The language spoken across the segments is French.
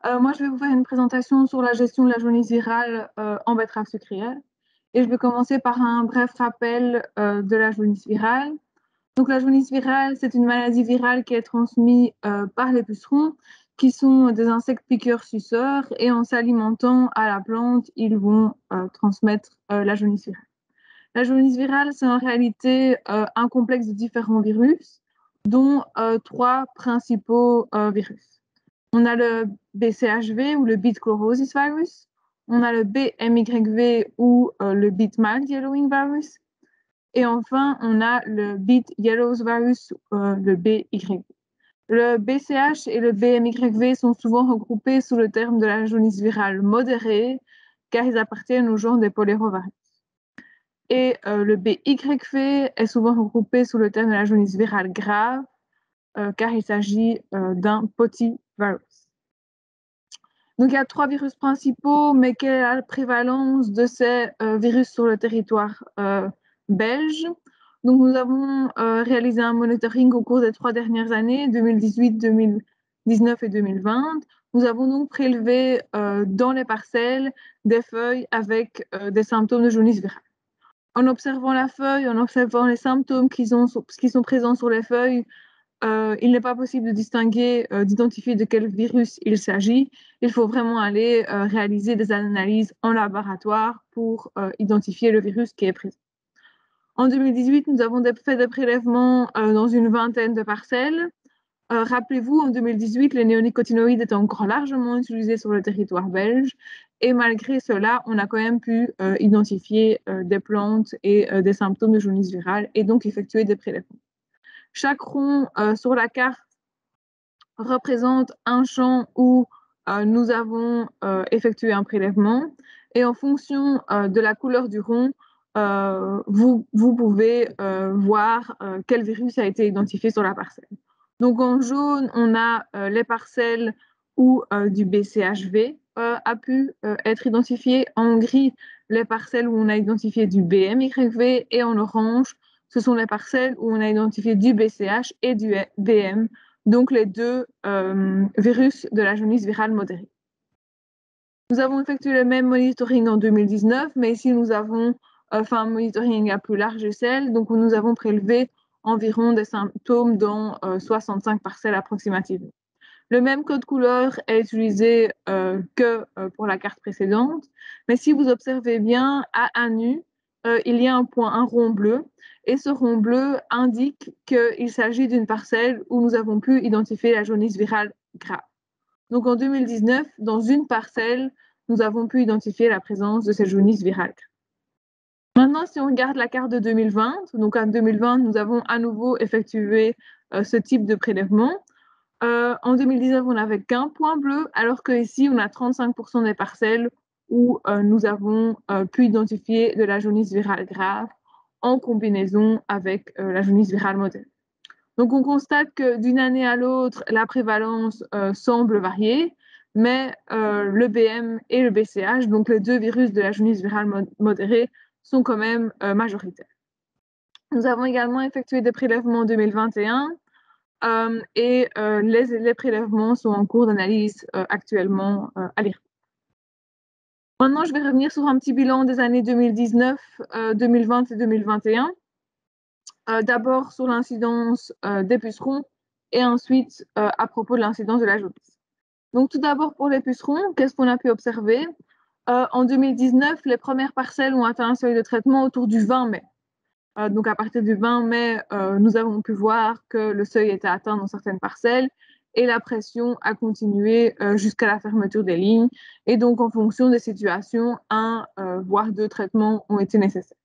Moi, je vais vous faire une présentation sur la gestion de la jaunisse virale en betterave sucrière. Et je vais commencer par un bref rappel de la jaunisse virale. Donc, la jaunisse virale, c'est une maladie virale qui est transmise par les pucerons, qui sont des insectes piqueurs-suceurs, et en s'alimentant à la plante, ils vont transmettre la jaunisse virale. La jaunisse virale, c'est en réalité un complexe de différents virus, dont trois principaux virus. On a le BCHV ou le Beta chlorosis virus, on a le BMYV ou le Beta mild yellowing virus, et enfin on a le Beta yellows virus, le BYV. Le BCH et le BMYV sont souvent regroupés sous le terme de la jaunisse virale modérée, car ils appartiennent au genre des polyrovirus. Et le BYV est souvent regroupé sous le terme de la jaunisse virale grave, car il s'agit d'un potivirus. Donc, il y a trois virus principaux, mais quelle est la prévalence de ces virus sur le territoire belge? Donc, nous avons réalisé un monitoring au cours des 3 dernières années, 2018, 2019 et 2020. Nous avons donc prélevé dans les parcelles des feuilles avec des symptômes de jaunisse virale. En observant la feuille, en observant les symptômes qui sont présents sur les feuilles, il n'est pas possible de distinguer, d'identifier de quel virus il s'agit. Il faut vraiment aller réaliser des analyses en laboratoire pour identifier le virus qui est présent. En 2018, nous avons fait des prélèvements dans une vingtaine de parcelles. Rappelez-vous, en 2018, les néonicotinoïdes étaient encore largement utilisés sur le territoire belge. Et malgré cela, on a quand même pu identifier des plantes et des symptômes de jaunisse virale et donc effectuer des prélèvements. Chaque rond sur la carte représente un champ où nous avons effectué un prélèvement. Et en fonction de la couleur du rond, vous pouvez voir quel virus a été identifié sur la parcelle. Donc en jaune, on a les parcelles où du BCHV a pu être identifié. En gris, les parcelles où on a identifié du BMYV. Et en orange, ce sont les parcelles où on a identifié du BCH et du BM, donc les deux virus de la jaunisse virale modérée. Nous avons effectué le même monitoring en 2019, mais ici nous avons fait un monitoring à plus large échelle, donc nous avons prélevé environ des symptômes dans 65 parcelles approximativement. Le même code couleur est utilisé que pour la carte précédente, mais si vous observez bien, à nu, il y a un rond bleu, et ce rond bleu indique qu'il s'agit d'une parcelle où nous avons pu identifier la jaunisse virale grave. Donc en 2019, dans une parcelle, nous avons pu identifier la présence de cette jaunisse virale. Maintenant, si on regarde la carte de 2020, donc en 2020, nous avons à nouveau effectué ce type de prélèvement. En 2019, on n'avait qu'un point bleu, alors qu'ici, on a 35% des parcelles où nous avons pu identifier de la jaunisse virale grave en combinaison avec la jaunisse virale modérée. Donc, on constate que d'une année à l'autre, la prévalence semble varier, mais le BM et le BCH, donc les deux virus de la jaunisse virale modérée, sont quand même majoritaires. Nous avons également effectué des prélèvements en 2021 et les prélèvements sont en cours d'analyse actuellement à l'IRP. Maintenant, je vais revenir sur un petit bilan des années 2019, 2020 et 2021. D'abord sur l'incidence des pucerons et ensuite à propos de l'incidence de la jaunisse. Donc tout d'abord pour les pucerons, qu'est-ce qu'on a pu observer? En 2019, les premières parcelles ont atteint un seuil de traitement autour du 20 mai. Donc à partir du 20 mai, nous avons pu voir que le seuil était atteint dans certaines parcelles et la pression a continué jusqu'à la fermeture des lignes. Et donc en fonction des situations, un voire deux traitements ont été nécessaires.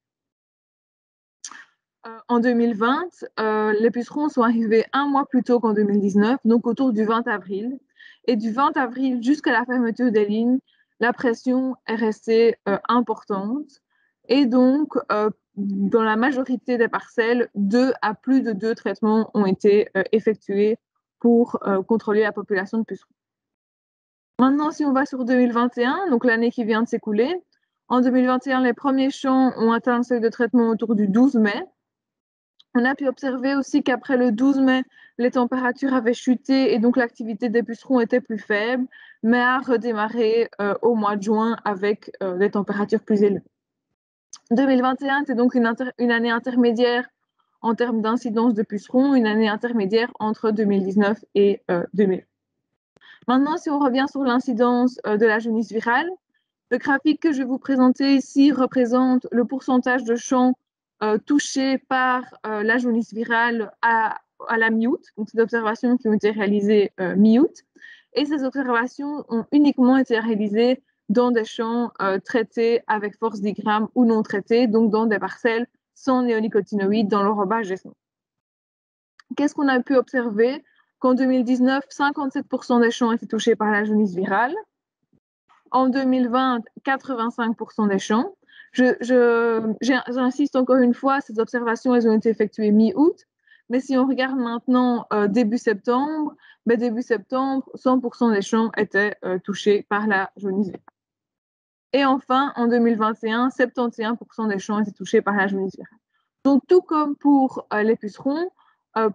En 2020, les pucerons sont arrivés un mois plus tôt qu'en 2019, donc autour du 20 avril. Et du 20 avril jusqu'à la fermeture des lignes, la pression est restée importante. Et donc, dans la majorité des parcelles, 2 à plus de 2 traitements ont été effectués pour contrôler la population de pucerons. Maintenant, si on va sur 2021, donc l'année qui vient de s'écouler, en 2021, les premiers champs ont atteint le seuil de traitement autour du 12 mai. On a pu observer aussi qu'après le 12 mai, les températures avaient chuté et donc l'activité des pucerons était plus faible, mais a redémarré au mois de juin avec des températures plus élevées. 2021, c'est donc une année intermédiaire en termes d'incidence de pucerons, une année intermédiaire entre 2019 et 2000. Maintenant, si on revient sur l'incidence de la jaunisse virale, le graphique que je vais vous présenter ici représente le pourcentage de champs touchés par la jaunisse virale à la mi-août. Donc, c'est des observations qui ont été réalisées mi-août. Et ces observations ont uniquement été réalisées dans des champs traités avec force digramme ou non traités, donc dans des parcelles sans néonicotinoïdes dans l'enrobage des semences. Qu'est-ce qu'on a pu observer? Qu'en 2019, 57% des champs étaient touchés par la jaunisse virale. En 2020, 85% des champs. J'insiste encore une fois, ces observations, elles ont été effectuées mi-août. Mais si on regarde maintenant début septembre, 100% des champs étaient touchés par la jaunisse virale. Et enfin, en 2021, 71% des champs étaient touchés par la jaunisse virale. Donc, tout comme pour les pucerons,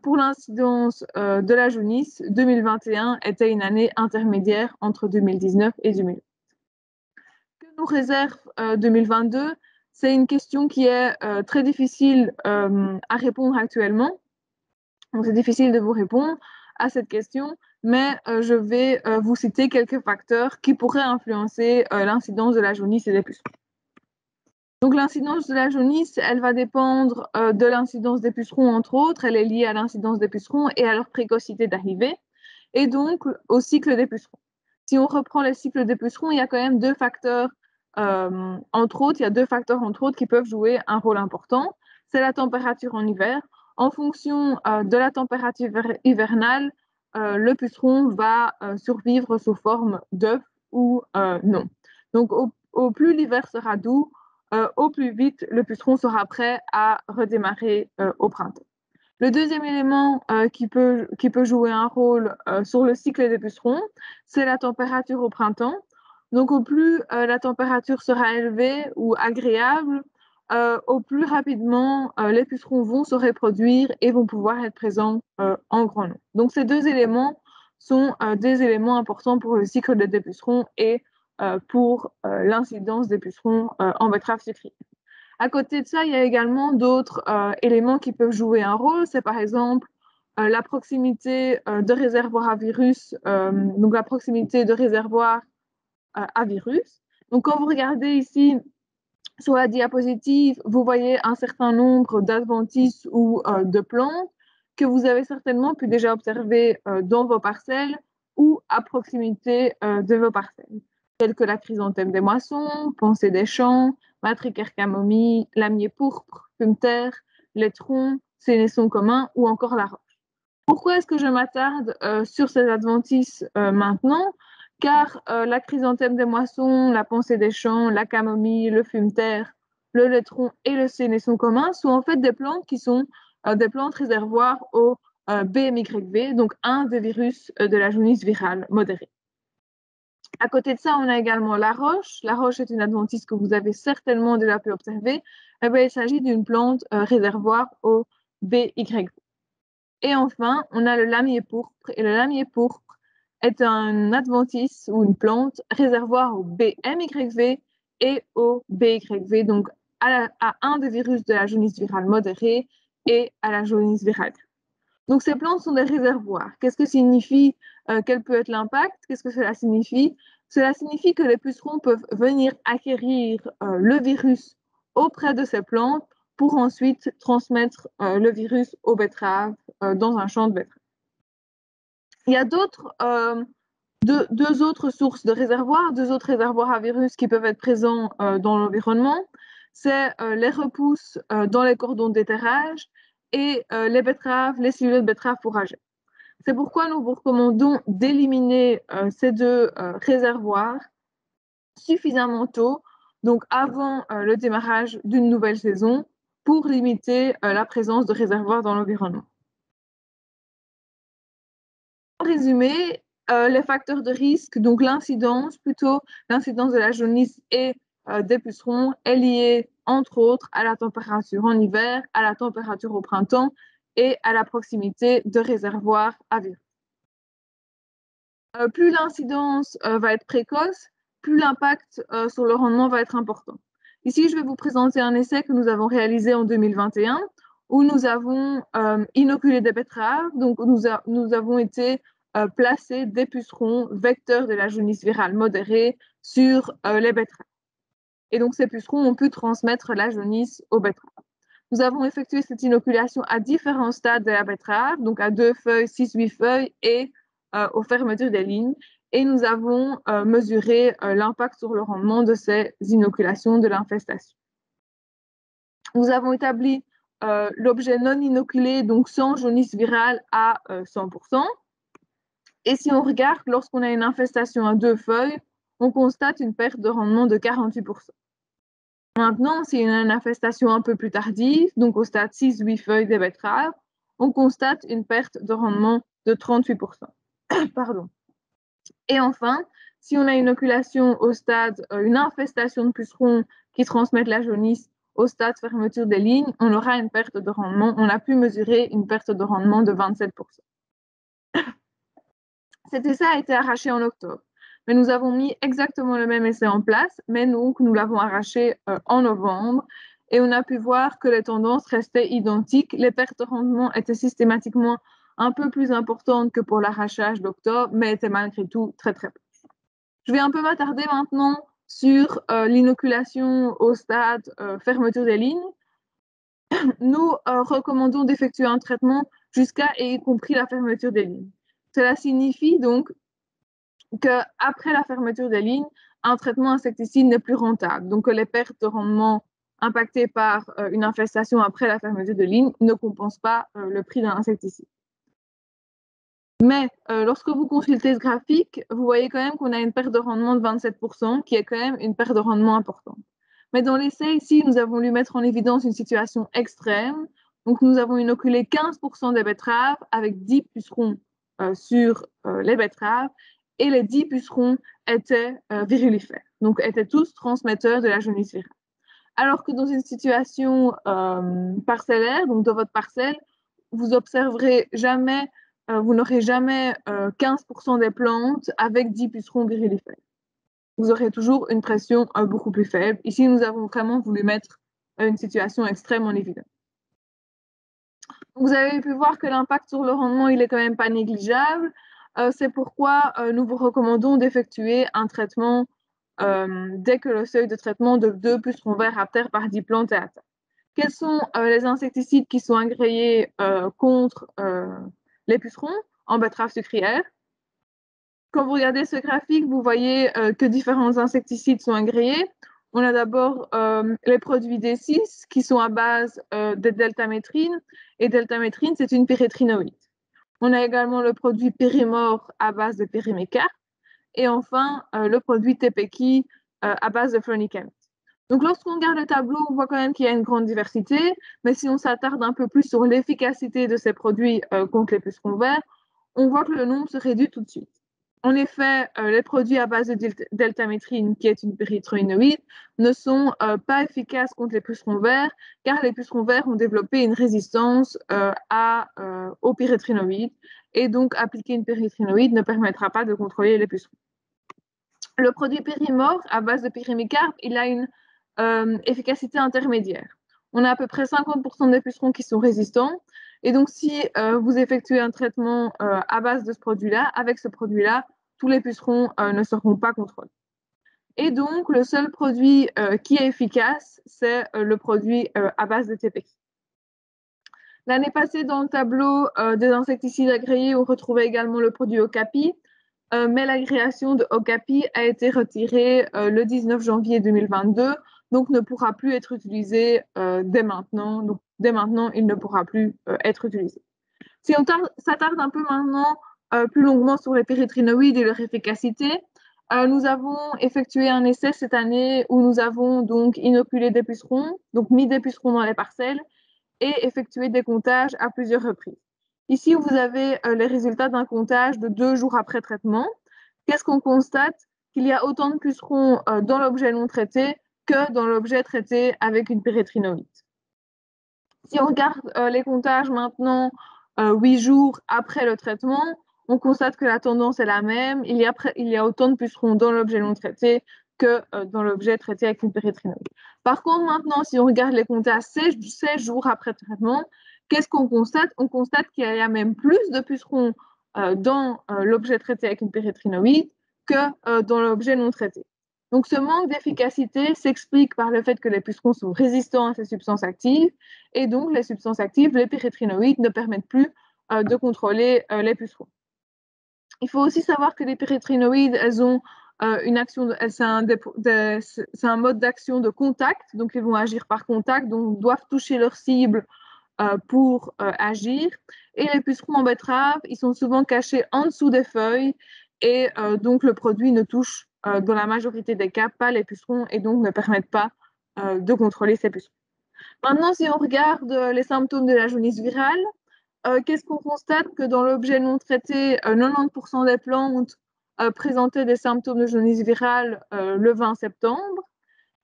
pour l'incidence de la jaunisse, 2021 était une année intermédiaire entre 2019 et 2020. Que nous réserve 2022? C'est une question qui est très difficile à répondre actuellement. Donc, c'est difficile de vous répondre à cette question, mais je vais vous citer quelques facteurs qui pourraient influencer l'incidence de la jaunisse et des pucerons. Donc, l'incidence de la jaunisse, elle va dépendre de l'incidence des pucerons, entre autres. Elle est liée à l'incidence des pucerons et à leur précocité d'arrivée, et donc au cycle des pucerons. Si on reprend le cycle des pucerons, il y a quand même deux facteurs, entre autres, qui peuvent jouer un rôle important. C'est la température en hiver. En fonction de la température hivernale, le puceron va survivre sous forme d'œuf ou non. Donc, au plus l'hiver sera doux, au plus vite le puceron sera prêt à redémarrer au printemps. Le deuxième élément qui peut jouer un rôle sur le cycle des pucerons, c'est la température au printemps. Donc, au plus la température sera élevée ou agréable, au plus rapidement les pucerons vont se reproduire et vont pouvoir être présents en grand nombre. Donc, ces deux éléments sont des éléments importants pour le cycle des pucerons et pour l'incidence des pucerons en betterave sucrière. À côté de ça, il y a également d'autres éléments qui peuvent jouer un rôle. C'est par exemple la proximité de réservoirs à virus, donc la proximité de réservoirs à virus. Donc, quand vous regardez ici sur la diapositive, vous voyez un certain nombre d'adventices ou de plantes que vous avez certainement pu déjà observer dans vos parcelles ou à proximité de vos parcelles, telles que la chrysanthème des moissons, pensée des champs, matricaire camomille, lamier pourpre, fumeterre, laitron, sénesson commun ou encore la roche. Pourquoi est-ce que je m'attarde sur ces adventices maintenant? Car la chrysanthème des moissons, la pensée des champs, la camomille, le fumeterre, le laitron et le sénesson commun sont en fait des plantes qui sont des plantes réservoirs au BMYV, donc un des virus de la jaunisse virale modérée. À côté de ça, on a également la roche. La roche est une adventice que vous avez certainement déjà pu observer. Eh bien, il s'agit d'une plante réservoir au BYV. Et enfin, on a le lamier pourpre. Et le lamier pourpre est un adventice ou une plante réservoir au BMYV et au BYV, donc à un des virus de la jaunisse virale modérée et à la jaunisse virale. Donc, ces plantes sont des réservoirs. Qu'est-ce que signifie quel peut être l'impact? Qu'est-ce que cela signifie? Cela signifie que les pucerons peuvent venir acquérir le virus auprès de ces plantes pour ensuite transmettre le virus aux betteraves dans un champ de betteraves. Il y a deux autres sources de réservoirs, deux autres réservoirs à virus qui peuvent être présents dans l'environnement. C'est les repousses dans les cordons d'éterrage et les betteraves, les cellules de betteraves fourragères. C'est pourquoi nous vous recommandons d'éliminer ces deux réservoirs suffisamment tôt, donc avant le démarrage d'une nouvelle saison, pour limiter la présence de réservoirs dans l'environnement. En résumé, les facteurs de risque, donc l'incidence de la jaunisse et des pucerons est liée, entre autres, à la température en hiver, à la température au printemps et à la proximité de réservoirs à virus. Plus l'incidence va être précoce, plus l'impact sur le rendement va être important. Ici, je vais vous présenter un essai que nous avons réalisé en 2021 où nous avons inoculé des betteraves. Donc, nous avons été placer des pucerons vecteurs de la jaunisse virale modérée sur les betteraves. Et donc, ces pucerons ont pu transmettre la jaunisse aux betteraves. Nous avons effectué cette inoculation à différents stades de la betterave, donc à 2 feuilles, 6, 8 feuilles et aux fermetures des lignes. Et nous avons mesuré l'impact sur le rendement de ces inoculations de l'infestation. Nous avons établi l'objet non inoculé, donc sans jaunisse virale, à 100%. Et si on regarde, lorsqu'on a une infestation à 2 feuilles, on constate une perte de rendement de 48%. Maintenant, si on a une infestation un peu plus tardive, donc au stade 6-8 feuilles des betteraves, on constate une perte de rendement de 38%. Pardon. Et enfin, si on a une inoculation au stade, une infestation de pucerons qui transmettent la jaunisse au stade fermeture des lignes, on aura une perte de rendement, on a pu mesurer une perte de rendement de 27%. Cet essai a été arraché en octobre, mais nous avons mis exactement le même essai en place, mais donc nous l'avons arraché en novembre et on a pu voir que les tendances restaient identiques. Les pertes de rendement étaient systématiquement un peu plus importantes que pour l'arrachage d'octobre, mais étaient malgré tout très très proches. Je vais un peu m'attarder maintenant sur l'inoculation au stade fermeture des lignes. Nous recommandons d'effectuer un traitement jusqu'à et y compris la fermeture des lignes. Cela signifie donc qu'après la fermeture des lignes, un traitement insecticide n'est plus rentable. Donc que les pertes de rendement impactées par une infestation après la fermeture de ligne ne compensent pas le prix d'un insecticide. Mais lorsque vous consultez ce graphique, vous voyez quand même qu'on a une perte de rendement de 27%, qui est quand même une perte de rendement importante. Mais dans l'essai ici, nous avons voulu mettre en évidence une situation extrême. Donc nous avons inoculé 15% des betteraves avec 10 pucerons sur les betteraves et les 10 pucerons étaient virulifères, donc étaient tous transmetteurs de la jaunisse virale. Alors que dans une situation parcellaire, donc dans votre parcelle, vous observerez jamais, vous n'aurez jamais 15% des plantes avec 10 pucerons virulifères. Vous aurez toujours une pression beaucoup plus faible. Ici, nous avons vraiment voulu mettre une situation extrême en évidence. Vous avez pu voir que l'impact sur le rendement, il est quand même pas négligeable. C'est pourquoi nous vous recommandons d'effectuer un traitement dès que le seuil de traitement de 2 pucerons verts à terre par 10 plantes est atteint. Quels sont les insecticides qui sont agréés contre les pucerons en betterave sucrière? Quand vous regardez ce graphique, vous voyez que différents insecticides sont agréés. On a d'abord les produits D6 qui sont à base de deltamétrine. Et deltamétrine, c'est une pyrétrinoïde. On a également le produit Périmor à base de pyrimécarpe. Et enfin, le produit Tepeki à base de phlonicamide. Donc, lorsqu'on regarde le tableau, on voit quand même qu'il y a une grande diversité. Mais si on s'attarde un peu plus sur l'efficacité de ces produits contre les pucerons verts, on voit que le nombre se réduit tout de suite. En effet, les produits à base de deltamétrine, qui est une pyrétrinoïde, ne sont pas efficaces contre les pucerons verts, car les pucerons verts ont développé une résistance aux pyrétrinoïdes, et donc appliquer une pyrétrinoïde ne permettra pas de contrôler les pucerons. Le produit Périmor, à base de pyrimécarpe, il a une efficacité intermédiaire. On a à peu près 50% des pucerons qui sont résistants. Et donc, si vous effectuez un traitement à base de ce produit-là, avec ce produit-là, tous les pucerons ne seront pas contrôlés. Et donc, le seul produit qui est efficace, c'est le produit à base de TPK. L'année passée, dans le tableau des insecticides agréés, on retrouvait également le produit Okapi, mais l'agréation de Okapi a été retirée le 19 janvier 2022, donc ne pourra plus être utilisé dès maintenant. Donc, dès maintenant, il ne pourra plus être utilisé. Si on s'attarde un peu maintenant plus longuement sur les pyrétrinoïdes et leur efficacité, nous avons effectué un essai cette année où nous avons donc inoculé des pucerons, donc mis des pucerons dans les parcelles et effectué des comptages à plusieurs reprises. Ici, vous avez les résultats d'un comptage de 2 jours après traitement. Qu'est-ce qu'on constate? Qu'il y a autant de pucerons dans l'objet non traité que dans l'objet traité avec une pyrétrinoïde. Si on regarde les comptages maintenant, 8 jours après le traitement, on constate que la tendance est la même. Il y a autant de pucerons dans l'objet non traité que dans l'objet traité avec une pyrétrinoïde. Par contre, maintenant, si on regarde les comptages 16 jours après le traitement, qu'est-ce qu'on constate? On constate qu'il y a même plus de pucerons dans l'objet traité avec une pyrétrinoïde que dans l'objet non traité. Donc, ce manque d'efficacité s'explique par le fait que les pucerons sont résistants à ces substances actives et donc les substances actives, les pyrétrinoïdes, ne permettent plus de contrôler les pucerons. Il faut aussi savoir que les pyrétrinoïdes, elles ont une action, c'est un mode d'action de contact, donc ils vont agir par contact, donc doivent toucher leur cible pour agir. Et les pucerons en betterave, ils sont souvent cachés en dessous des feuilles et donc le produit ne touche dans la majorité des cas pas les pucerons et donc ne permettent pas de contrôler ces pucerons. Maintenant, si on regarde les symptômes de la jaunisse virale, qu'est-ce qu'on constate? Que dans l'objet non traité, 90% des plantes présentaient des symptômes de jaunisse virale le 20 septembre.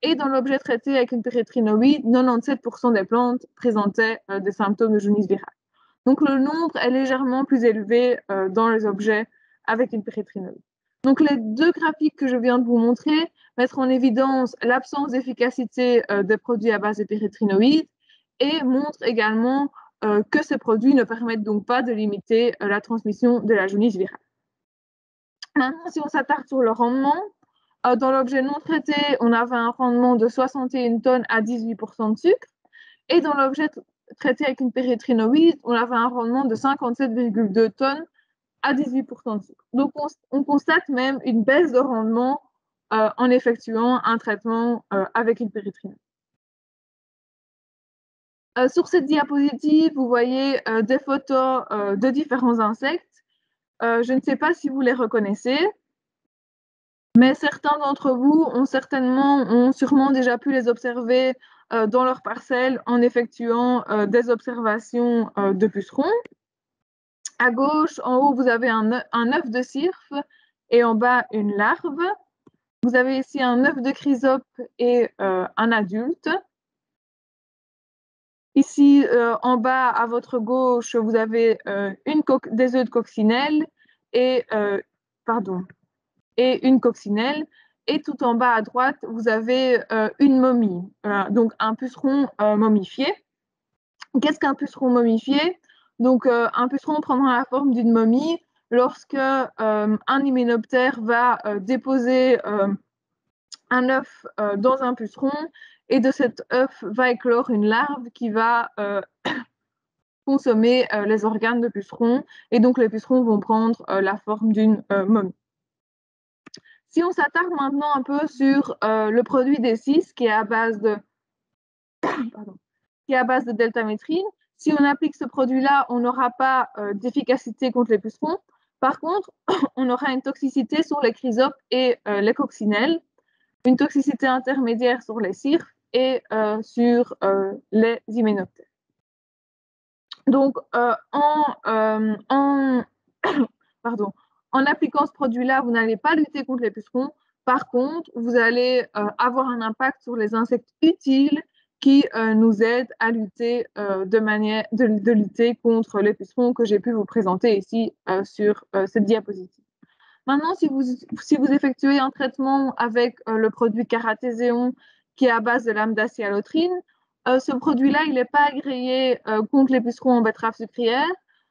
Et dans l'objet traité avec une pyrétrinoïde, 97% des plantes présentaient des symptômes de jaunisse virale. Donc le nombre est légèrement plus élevé dans les objets avec une pyrétrinoïde. Donc les deux graphiques que je viens de vous montrer mettent en évidence l'absence d'efficacité des produits à base de pyrétrinoïdes et montrent également que ces produits ne permettent donc pas de limiter la transmission de la jaunisse virale. Maintenant, si on s'attarde sur le rendement, dans l'objet non traité, on avait un rendement de 61 tonnes à 18% de sucre. Et dans l'objet traité avec une pyrétrinoïde, on avait un rendement de 57,2 tonnes à 18% de sucre. Donc, on constate même une baisse de rendement en effectuant un traitement avec une pyrétrinoïde. Sur cette diapositive, vous voyez des photos de différents insectes. Je ne sais pas si vous les reconnaissez, mais certains d'entre vous ont sûrement déjà pu les observer dans leur parcelle en effectuant des observations de pucerons. À gauche, en haut, vous avez un œuf de cirfe et en bas, une larve. Vous avez ici un œuf de chrysope et un adulte. Ici, en bas, à votre gauche, vous avez des œufs de coccinelle et une coccinelle. Et tout en bas à droite, vous avez une momie, donc un puceron momifié. Qu'est-ce qu'un puceron momifié? Donc, un puceron prendra la forme d'une momie lorsque un hyménoptère va déposer un œuf dans un puceron et de cet œuf va éclore une larve qui va consommer les organes de puceron et donc les pucerons vont prendre la forme d'une momie. Si on s'attarde maintenant un peu sur le produit D6 qui est à base de deltamétrine, si on applique ce produit-là, on n'aura pas d'efficacité contre les pucerons. Par contre, on aura une toxicité sur les chrysopes et les coccinelles, une toxicité intermédiaire sur les cirques et sur les hyménoptères. Donc, en appliquant ce produit-là, vous n'allez pas lutter contre les pucerons. Par contre, vous allez avoir un impact sur les insectes utiles qui nous aident à lutter de lutter contre les pucerons que j'ai pu vous présenter ici sur cette diapositive. Maintenant, si vous effectuez un traitement avec le produit Caratéséon qui est à base de lambda-cyhalotrine, ce produit-là, il n'est pas agréé contre les pucerons en betterave sucrière.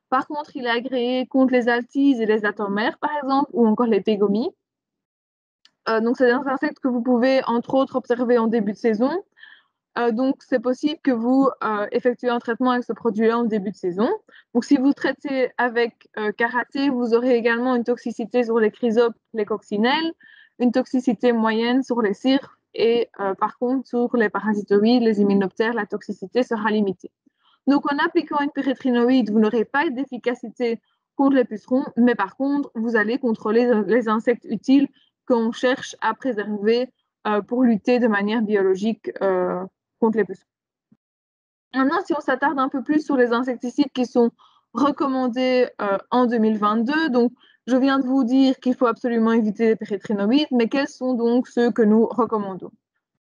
Par contre, il est agréé contre les altises et les atomères, par exemple, ou encore les pégomies. Donc, c'est des insectes que vous pouvez, entre autres, observer en début de saison. Donc, c'est possible que vous effectuez un traitement avec ce produit-là en début de saison. Donc, si vous traitez avec Karaté, vous aurez également une toxicité sur les chrysopes, les coccinelles, une toxicité moyenne sur les cirques et par contre, sur les parasitoïdes, les hyménoptères, la toxicité sera limitée. Donc, en appliquant une pyrétrinoïde, vous n'aurez pas d'efficacité contre les pucerons, mais par contre, vous allez contrôler les insectes utiles qu'on cherche à préserver pour lutter de manière biologique contre les pucerons. Maintenant, si on s'attarde un peu plus sur les insecticides qui sont recommandés en 2022, donc je viens de vous dire qu'il faut absolument éviter les pyrétrinoïdes, mais quels sont donc ceux que nous recommandons?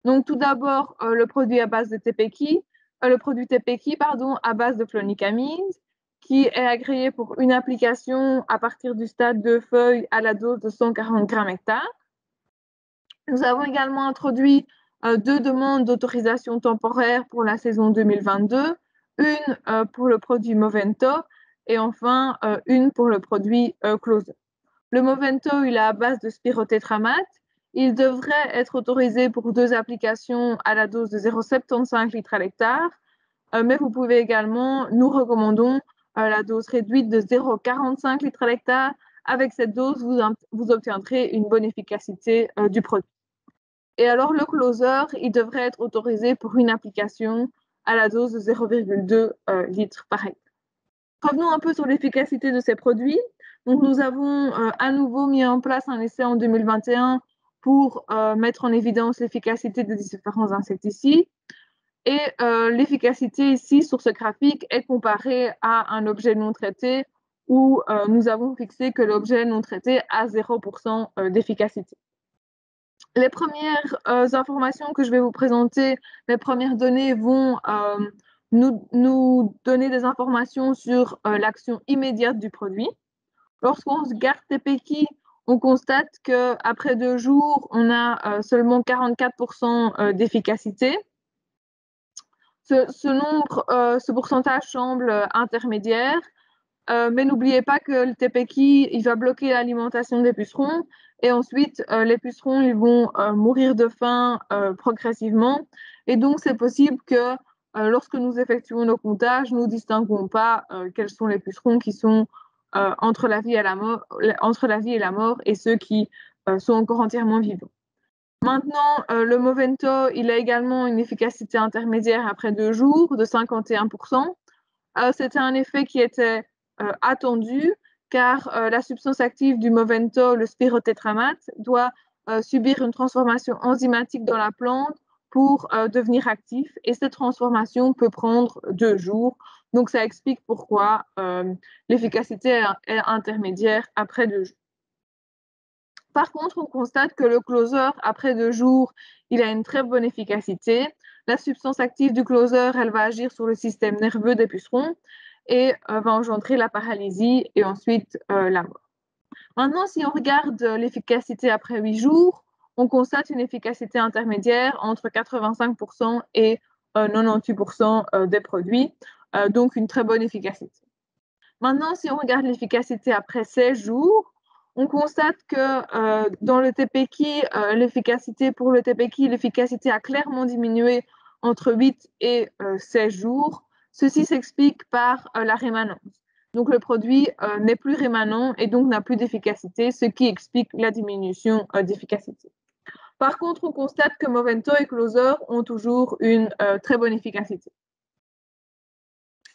Donc, tout d'abord, le produit à base de TPK, le produit TPK, à base de clonicamide, qui est agréé pour une application à partir du stade de feuilles à la dose de 140 grammes hectare. Nous avons également introduit 2 demandes d'autorisation temporaire pour la saison 2022, une pour le produit Movento et enfin une pour le produit Closer. Le Movento, il est à base de spirotétramate. Il devrait être autorisé pour 2 applications à la dose de 0,75 litres à l'hectare, mais vous pouvez également, nous recommandons la dose réduite de 0,45 litres à l'hectare. Avec cette dose, vous obtiendrez une bonne efficacité du produit. Et alors, le closer, il devrait être autorisé pour une application à la dose de 0,2 litres par hectare. Revenons un peu sur l'efficacité de ces produits. Donc, nous avons à nouveau mis en place un essai en 2021 pour mettre en évidence l'efficacité des différents insecticides. Et l'efficacité ici, sur ce graphique, est comparée à un objet non traité où nous avons fixé que l'objet non traité a 0% d'efficacité. Les premières informations que je vais vous présenter, les premières données vont nous donner des informations sur l'action immédiate du produit. Lorsqu'on regarde TPK, on constate qu'après 2 jours, on a seulement 44% d'efficacité. Ce pourcentage semble intermédiaire, mais n'oubliez pas que le TPK, il va bloquer l'alimentation des pucerons et ensuite les pucerons ils vont mourir de faim progressivement et donc c'est possible que lorsque nous effectuons nos comptages, nous ne distinguons pas quels sont les pucerons qui sont entre la vie et la mort et ceux qui sont encore entièrement vivants. Maintenant, le Movento, il a également une efficacité intermédiaire après 2 jours de 51%. C'était un effet qui était attendu car la substance active du Movento, le spirotétramate, doit subir une transformation enzymatique dans la plante pour devenir actif et cette transformation peut prendre 2 jours. Donc ça explique pourquoi l'efficacité est intermédiaire après 2 jours. Par contre, on constate que le closer, après 2 jours, il a une très bonne efficacité. La substance active du closer, elle va agir sur le système nerveux des pucerons et va engendrer la paralysie et ensuite la mort. Maintenant, si on regarde l'efficacité après 8 jours, on constate une efficacité intermédiaire entre 85% et 98% des produits, donc une très bonne efficacité. Maintenant, si on regarde l'efficacité après 16 jours, on constate que dans le TPK, pour le TPK, l'efficacité a clairement diminué entre 8 et 16 jours. Ceci s'explique par la rémanence. Donc, le produit n'est plus rémanent et donc n'a plus d'efficacité, ce qui explique la diminution d'efficacité. Par contre, on constate que Movento et Closer ont toujours une très bonne efficacité.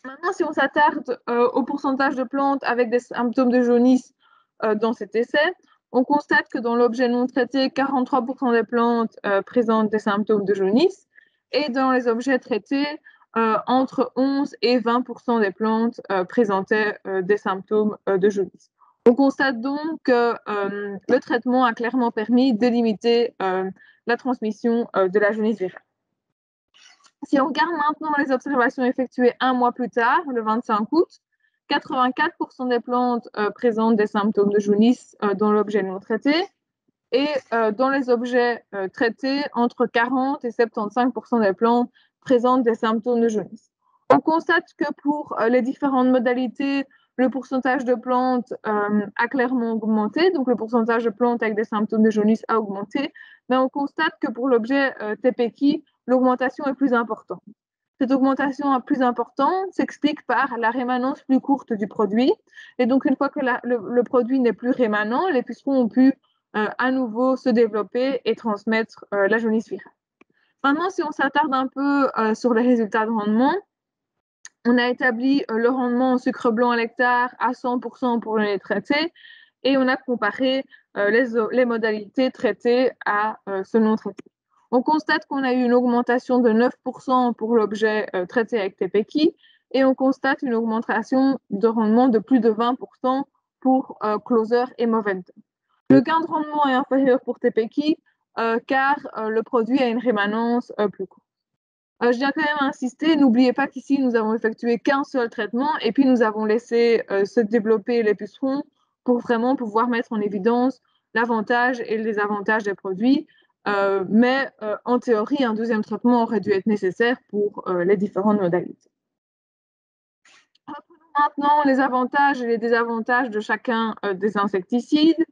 Maintenant, si on s'attarde au pourcentage de plantes avec des symptômes de jaunisse dans cet essai, on constate que dans l'objet non traité, 43% des plantes présentent des symptômes de jaunisse et dans les objets traités, entre 11 et 20% des plantes présentaient des symptômes de jaunisse. On constate donc que le traitement a clairement permis de limiter la transmission de la jaunisse virale. Si on regarde maintenant les observations effectuées 1 mois plus tard, le 25 août, 84% des plantes présentent des symptômes de jaunisse dans l'objet non traité et dans les objets traités, entre 40 et 75% des plantes présentent des symptômes de jaunisse. On constate que pour les différentes modalités, le pourcentage de plantes a clairement augmenté, donc le pourcentage de plantes avec des symptômes de jaunisse a augmenté, mais on constate que pour l'objet TPK, l'augmentation est plus importante. Cette augmentation plus importante s'explique par la rémanence plus courte du produit. Et donc, une fois que le produit n'est plus rémanent, les pucerons ont pu à nouveau se développer et transmettre la jaunisse virale. Maintenant, si on s'attarde un peu sur les résultats de rendement, on a établi le rendement en sucre blanc à l'hectare à 100% pour le lait traité et on a comparé les modalités traitées à ce non traité. On constate qu'on a eu une augmentation de 9% pour l'objet traité avec TPK et on constate une augmentation de rendement de plus de 20% pour Closer et Movento. Le gain de rendement est inférieur pour TPK car le produit a une rémanence plus courte. Je viens quand même insister, n'oubliez pas qu'ici, nous avons effectué qu'un seul traitement et puis nous avons laissé se développer les pucerons pour vraiment pouvoir mettre en évidence l'avantage et le désavantage des produits. Mais en théorie, un deuxième traitement aurait dû être nécessaire pour les différentes modalités. Reprenons maintenant les avantages et les désavantages de chacun des insecticides.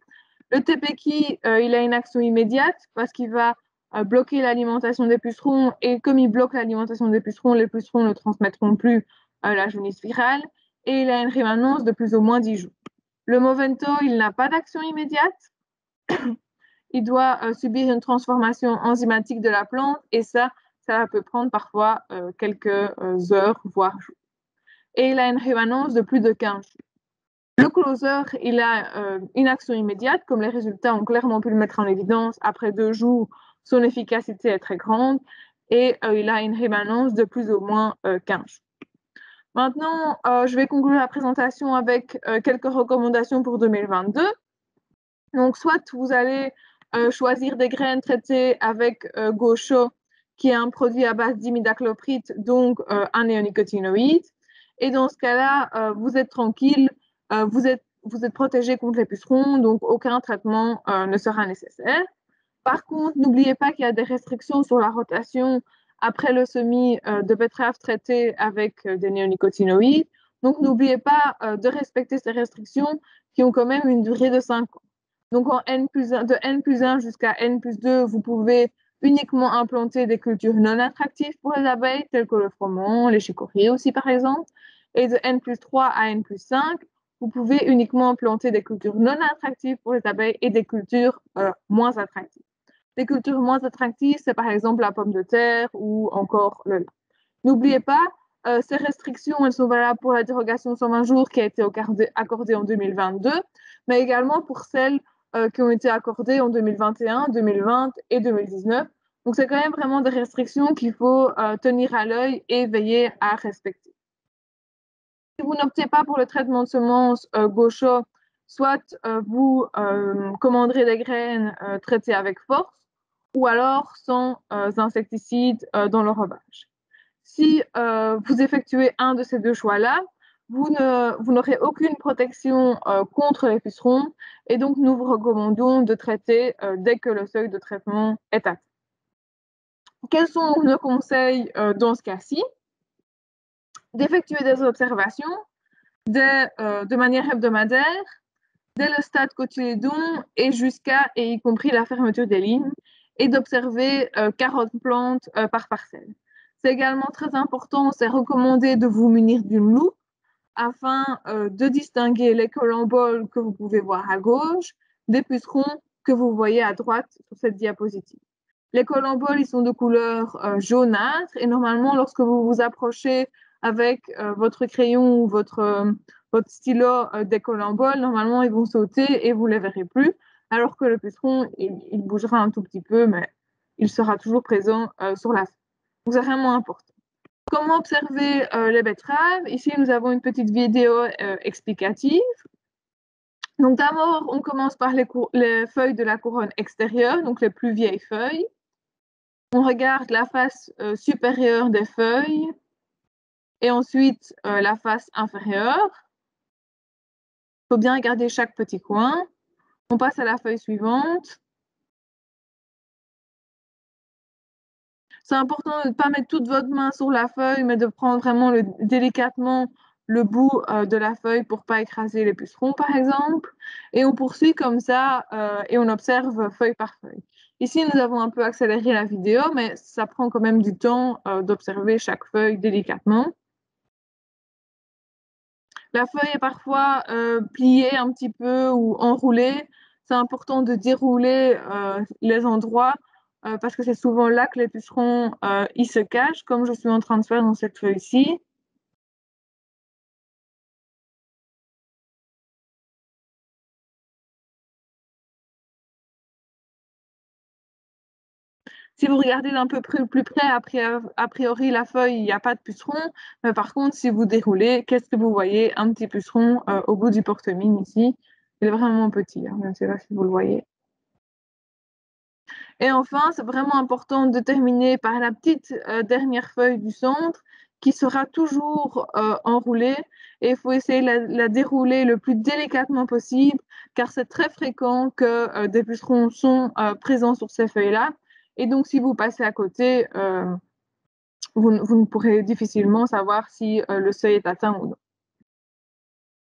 Le TPK, il a une action immédiate parce qu'il va bloquer l'alimentation des pucerons et comme il bloque l'alimentation des pucerons, les pucerons ne transmettront plus la jaunisse virale et il a une rémanence de plus ou moins 10 jours. Le Movento, il n'a pas d'action immédiate. Il doit subir une transformation enzymatique de la plante et ça peut prendre parfois quelques heures, voire jours. Et il a une rémanence de plus de 15 jours. Le closer, il a une action immédiate, comme les résultats ont clairement pu le mettre en évidence. Après 2 jours, son efficacité est très grande et il a une rémanence de plus ou moins 15 jours. Maintenant, je vais conclure la présentation avec quelques recommandations pour 2022. Donc, soit vous allez choisir des graines traitées avec Gaucho, qui est un produit à base d'imidaclopride, donc un néonicotinoïde. Et dans ce cas-là, vous êtes tranquille, vous êtes protégé contre les pucerons, donc aucun traitement ne sera nécessaire. Par contre, n'oubliez pas qu'il y a des restrictions sur la rotation après le semis de betterave traité avec des néonicotinoïdes. Donc, n'oubliez pas de respecter ces restrictions qui ont quand même une durée de 5 ans. Donc, de N+1 jusqu'à N+2, vous pouvez uniquement implanter des cultures non attractives pour les abeilles, telles que le froment, les chicorées aussi, par exemple. Et de N+3 à N+5, vous pouvez uniquement planter des cultures non attractives pour les abeilles et des cultures moins attractives. Les cultures moins attractives, c'est par exemple la pomme de terre ou encore le lin. N'oubliez pas, ces restrictions, elles sont valables pour la dérogation 120 jours qui a été accordée en 2022, mais également pour celles qui ont été accordées en 2021, 2020 et 2019. Donc, c'est quand même vraiment des restrictions qu'il faut tenir à l'œil et veiller à respecter. Si vous n'optez pas pour le traitement de semences Gaucho, soit vous commanderez des graines traitées avec force ou alors sans insecticides dans le relevage. Si vous effectuez un de ces deux choix-là, vous n'aurez aucune protection contre les pucerons et donc nous vous recommandons de traiter dès que le seuil de traitement est atteint. Quels sont nos conseils dans ce cas-ci? D'effectuer des observations de manière hebdomadaire dès le stade cotylédon et jusqu'à et y compris la fermeture des lignes et d'observer 40 plantes par parcelle. C'est également très important, c'est recommandé de vous munir d'une loupe afin de distinguer les colamboles que vous pouvez voir à gauche des pucerons que vous voyez à droite sur cette diapositive. Les colamboles, ils sont de couleur jaunâtre et normalement, lorsque vous vous approchez avec votre crayon ou votre stylo des colamboles, normalement, ils vont sauter et vous ne les verrez plus, alors que le puceron, il bougera un tout petit peu, mais il sera toujours présent sur la feuille. Donc, c'est vraiment important. Comment observer les betteraves? Ici, nous avons une petite vidéo explicative. Donc, d'abord, on commence par les feuilles de la couronne extérieure, donc les plus vieilles feuilles. On regarde la face supérieure des feuilles et ensuite la face inférieure. Il faut bien regarder chaque petit coin. On passe à la feuille suivante. C'est important de ne pas mettre toute votre main sur la feuille, mais de prendre vraiment délicatement le bout de la feuille pour ne pas écraser les pucerons, par exemple. Et on poursuit comme ça et on observe feuille par feuille. Ici, nous avons un peu accéléré la vidéo, mais ça prend quand même du temps d'observer chaque feuille délicatement. La feuille est parfois pliée un petit peu ou enroulée. C'est important de dérouler les endroits parce que c'est souvent là que les pucerons ils se cachent, comme je suis en train de faire dans cette feuille-ci. Si vous regardez d'un peu plus près, a priori, la feuille, il n'y a pas de puceron. Mais par contre, si vous déroulez, qu'est-ce que vous voyez? Un petit puceron au bout du porte-mine ici. Il est vraiment petit, hein, je ne sais pas si vous le voyez. Et enfin, c'est vraiment important de terminer par la petite dernière feuille du centre qui sera toujours enroulée et il faut essayer de la dérouler le plus délicatement possible car c'est très fréquent que des pucerons sont présents sur ces feuilles-là. Et donc, si vous passez à côté, vous ne pourrez difficilement savoir si le seuil est atteint ou non.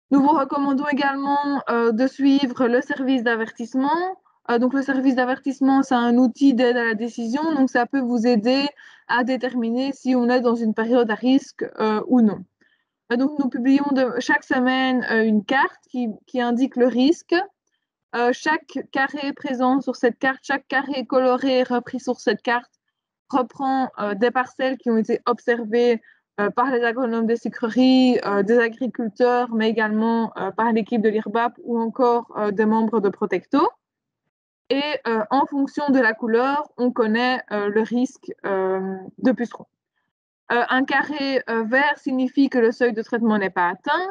Nous vous recommandons également de suivre le service d'avertissement. Donc, le service d'avertissement, c'est un outil d'aide à la décision. Donc, ça peut vous aider à déterminer si on est dans une période à risque ou non. Donc, nous publions chaque semaine une carte qui indique le risque. Chaque carré présent sur cette carte, chaque carré coloré repris sur cette carte reprend des parcelles qui ont été observées par les agronomes des sucreries, des agriculteurs, mais également par l'équipe de l'IRBAP ou encore des membres de Protecto. Et en fonction de la couleur, on connaît le risque de puceron. Un carré vert signifie que le seuil de traitement n'est pas atteint.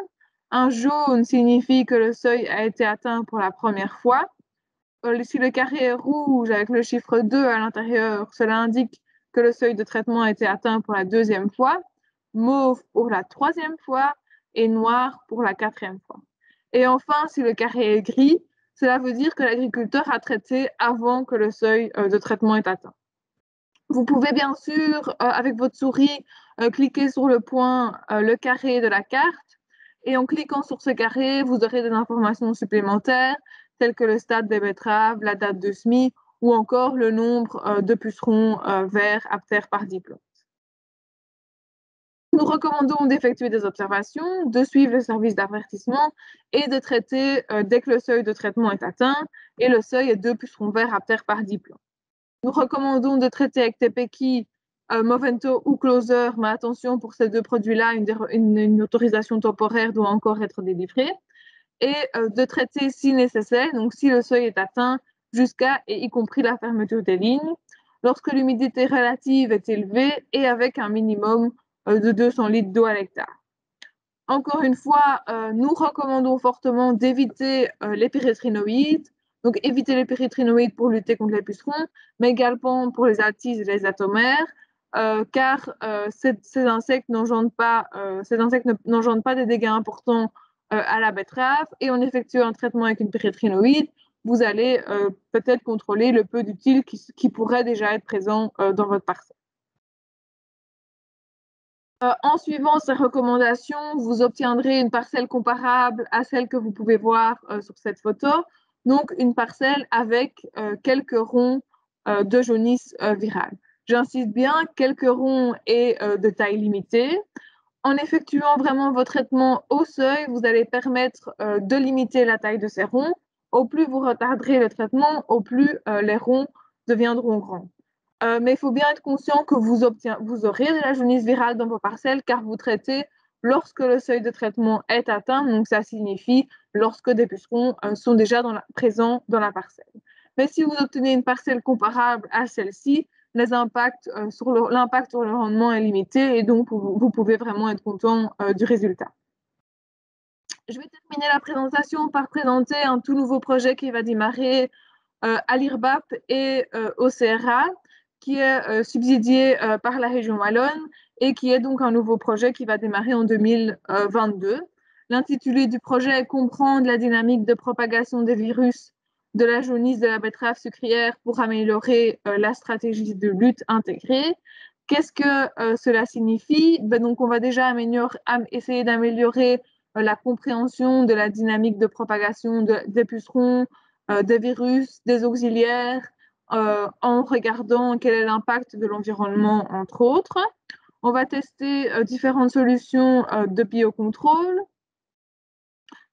Un jaune signifie que le seuil a été atteint pour la première fois. Si le carré est rouge avec le chiffre 2 à l'intérieur, cela indique que le seuil de traitement a été atteint pour la deuxième fois, mauve pour la troisième fois et noir pour la quatrième fois. Et enfin, si le carré est gris, cela veut dire que l'agriculteur a traité avant que le seuil de traitement est atteint. Vous pouvez bien sûr, avec votre souris, cliquer sur le point, le carré de la carte. Et en cliquant sur ce carré, vous aurez des informations supplémentaires, telles que le stade des betteraves, la date de semis ou encore le nombre de pucerons verts aptères par diplôme. Nous recommandons d'effectuer des observations, de suivre le service d'avertissement et de traiter dès que le seuil de traitement est atteint et le seuil est 2 pucerons verts aptères par diplôme. Nous recommandons de traiter avec TPK, Movento ou Closer, mais attention, pour ces deux produits-là, une autorisation temporaire doit encore être délivrée. Et de traiter si nécessaire, donc si le seuil est atteint, jusqu'à et y compris la fermeture des lignes, lorsque l'humidité relative est élevée et avec un minimum de 200 litres d'eau à l'hectare. Encore une fois, nous recommandons fortement d'éviter les pyrétrinoïdes, donc éviter les pyrétrinoïdes pour lutter contre les pucerons, mais également pour les altises et les atomères, car ces insectes n'engendrent pas des dégâts importants à la betterave, et en effectuant un traitement avec une pyrétrinoïde, vous allez peut-être contrôler le peu d'utiles qui pourrait déjà être présent dans votre parcelle. En suivant ces recommandations, vous obtiendrez une parcelle comparable à celle que vous pouvez voir sur cette photo. Donc, une parcelle avec quelques ronds de jaunisse virale. J'insiste bien, quelques ronds et de taille limitée. En effectuant vraiment vos traitements au seuil, vous allez permettre de limiter la taille de ces ronds. Au plus vous retarderez le traitement, au plus les ronds deviendront grands. Mais il faut bien être conscient que vous aurez de la jaunisse virale dans vos parcelles car vous traitez lorsque le seuil de traitement est atteint. Donc, ça signifie lorsque des pucerons sont déjà présents dans la parcelle. Mais si vous obtenez une parcelle comparable à celle-ci, l'impact sur le rendement est limité et donc vous pouvez vraiment être content du résultat. Je vais terminer la présentation par présenter un tout nouveau projet qui va démarrer à l'IRBAP et au CRA, qui est subsidié par la région wallonne et qui est donc un nouveau projet qui va démarrer en 2022. L'intitulé du projet est comprendre la dynamique de propagation des virus de la jaunisse de la betterave sucrière pour améliorer la stratégie de lutte intégrée. Qu'est-ce que cela signifie? Donc, on va déjà essayer d'améliorer la compréhension de la dynamique de propagation des pucerons, des virus, des auxiliaires, en regardant quel est l'impact de l'environnement, entre autres. On va tester différentes solutions de biocontrôle.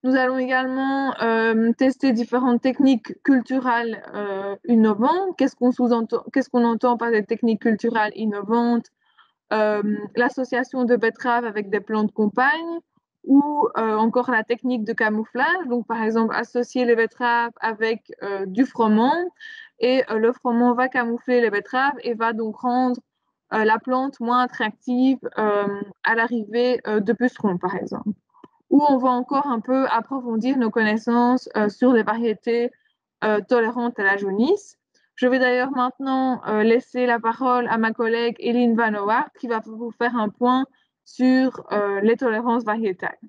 Nous allons également tester différentes techniques culturales innovantes. Qu'est-ce qu'on entend par des techniques culturelles innovantes? L'association de betteraves avec des plantes compagnes ou encore la technique de camouflage. Donc, par exemple, associer les betteraves avec du froment et le froment va camoufler les betteraves et va donc rendre la plante moins attractive à l'arrivée de pucerons, par exemple. Ou on va encore un peu approfondir nos connaissances sur les variétés tolérantes à la jaunisse. Je vais d'ailleurs maintenant laisser la parole à ma collègue Eline Van Howard qui va vous faire un point sur les tolérances variétales.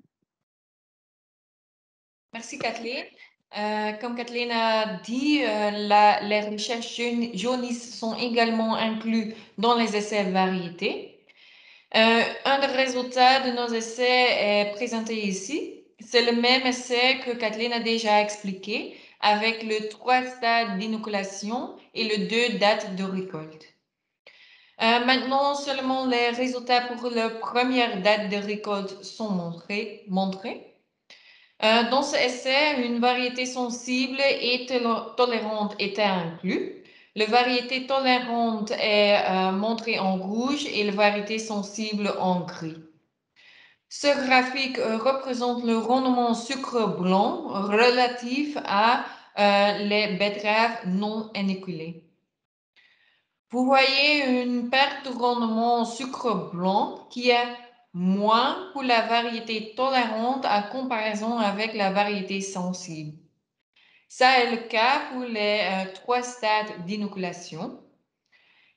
Merci Kathleen. Comme Kathleen a dit, les recherches jaunisses sont également incluses dans les essais variétés. Un des résultats de nos essais est présenté ici. C'est le même essai que Kathleen a déjà expliqué avec le 3 stades d'inoculation et le 2 dates de récolte. Maintenant, seulement les résultats pour la première date de récolte sont montrés. Dans ce essai, une variété sensible et tolérante était inclue. La variété tolérante est montrée en rouge et la variété sensible en gris. Ce graphique représente le rendement sucre blanc relatif à les betteraves non inoculées. Vous voyez une perte de rendement en sucre blanc qui est moins pour la variété tolérante en comparaison avec la variété sensible. Ça est le cas pour les 3 stades d'inoculation.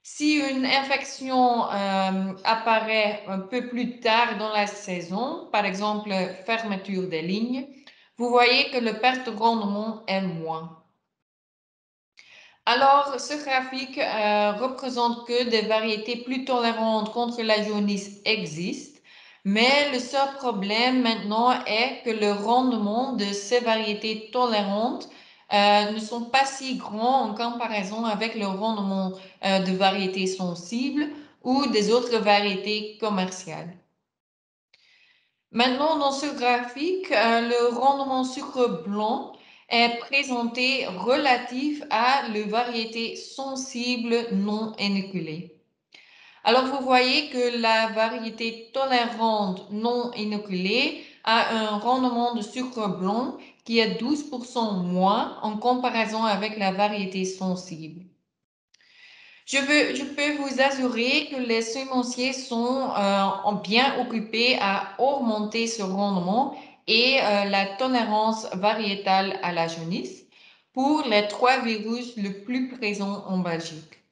Si une infection apparaît un peu plus tard dans la saison, par exemple fermeture des lignes, vous voyez que le perte de rendement est moins. Alors, ce graphique représente que des variétés plus tolérantes contre la jaunisse existent, mais le seul problème maintenant est que le rendement de ces variétés tolérantes ne sont pas si grands en comparaison avec le rendement de variétés sensibles ou des autres variétés commerciales. Maintenant, dans ce graphique, le rendement sucre blanc est présenté relatif à la variété sensible non inoculée. Alors, vous voyez que la variété tolérante non inoculée a un rendement de sucre blanc qui est 12% moins en comparaison avec la variété sensible. Je peux vous assurer que les semenciers sont bien occupés à augmenter ce rendement et la tolérance variétale à la jaunisse pour les 3 virus les plus présents en Belgique.